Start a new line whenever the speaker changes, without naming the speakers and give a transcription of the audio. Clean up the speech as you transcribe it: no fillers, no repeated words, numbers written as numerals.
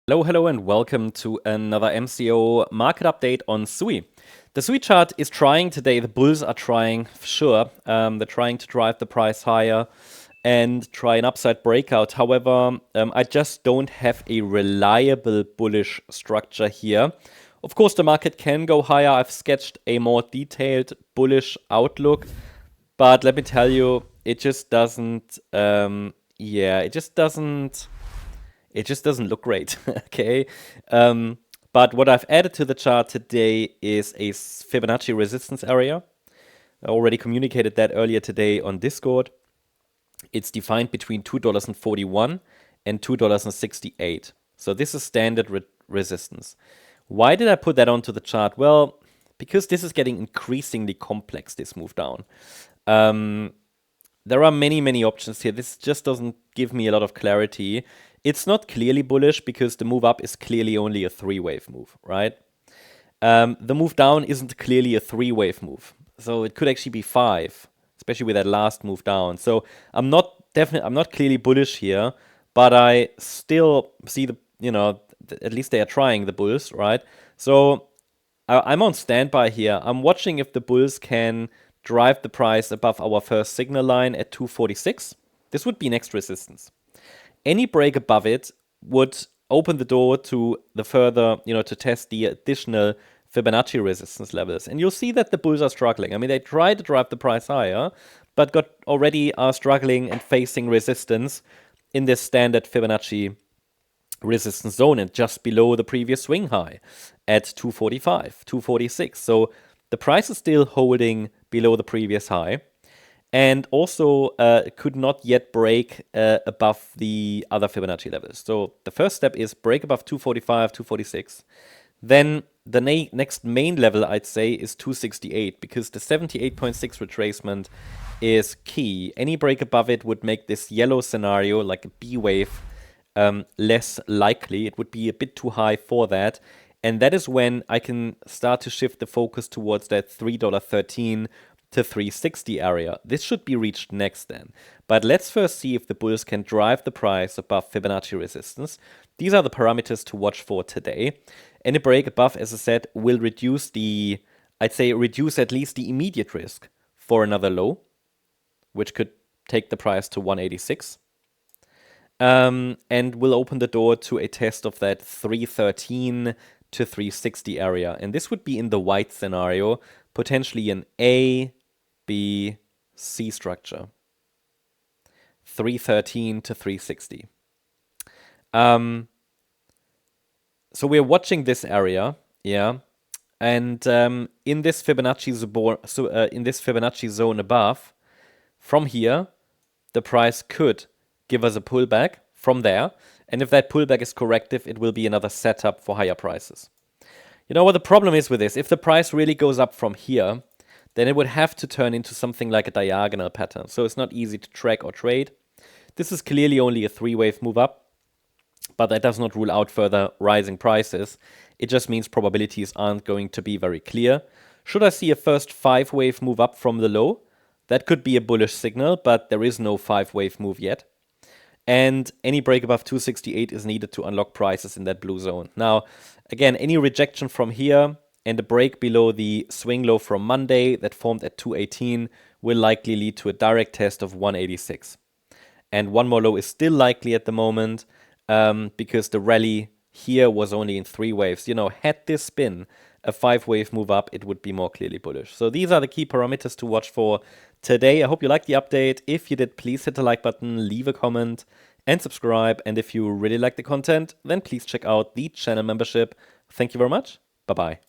Hello, and welcome to another MCO market update on SUI. The SUI chart is trying today, the bulls are trying, for sure. They're trying to drive the price higher and try an upside breakout. However, I just don't have a reliable bullish structure here. Of course, the market can go higher. I've sketched a more detailed bullish outlook, but let me tell you, it just doesn't, it just doesn't look great, okay? But what I've added to the chart today is a Fibonacci resistance area. I already communicated that earlier today on Discord. It's defined between $2.41 and $2.68. So this is standard resistance. Why did I put that onto the chart? Well, because this is getting increasingly complex, this move down. There are many options here. This just doesn't give me a lot of clarity. It's not clearly bullish because the move up is clearly only a three-wave move, right? The move down isn't clearly a three-wave move. So it could actually be five, especially with that last move down. So I'm not clearly bullish here, but I still see at least they are trying, the bulls, right? So I'm on standby here. I'm watching if the bulls can drive the price above our first signal line at 246. This would be next resistance. Any break above it would open the door to the further, to test the additional Fibonacci resistance levels. And you'll see that the bulls are struggling. I mean, they try to drive the price higher, but already are struggling and facing resistance in this standard Fibonacci resistance zone and just below the previous swing high at 245, 246. So the price is still holding below the previous high, and also could not yet break above the other Fibonacci levels. So the first step is break above 245, 246. Then the next main level, I'd say, is 268, because the 78.6 retracement is key. Any break above it would make this yellow scenario, like a B wave, less likely. It would be a bit too high for that. And that is when I can start to shift the focus towards that $3.13 to 360 area. This should be reached next then. But let's first see if the bulls can drive the price above Fibonacci resistance. These are the parameters to watch for today. Any break above, as I said, will reduce at least the immediate risk for another low, which could take the price to 186. And will open the door to a test of that 313 to 360 area. And this would be in the white scenario, potentially an A, B, C structure. 313 to 360. So we're watching this area, yeah. And in this Fibonacci zone above, from here, the price could give us a pullback from there. And if that pullback is corrective, it will be another setup for higher prices. You know what the problem is with this? If the price really goes up from here, then it would have to turn into something like a diagonal pattern. So it's not easy to track or trade. This is clearly only a three-wave move up, but that does not rule out further rising prices. It just means probabilities aren't going to be very clear. Should I see a first five-wave move up from the low? That could be a bullish signal, but there is no five-wave move yet. And any break above 268 is needed to unlock prices in that blue zone. Now, again, any rejection from here and a break below the swing low from Monday that formed at 218 will likely lead to a direct test of 186. And one more low is still likely at the moment because the rally here was only in three waves. Had this been a five-wave move up, it would be more clearly bullish. So these are the key parameters to watch for today. I hope you liked the update. If you did, please hit the like button, leave a comment, and subscribe. And if you really like the content, then please check out the channel membership. Thank you very much. Bye-bye.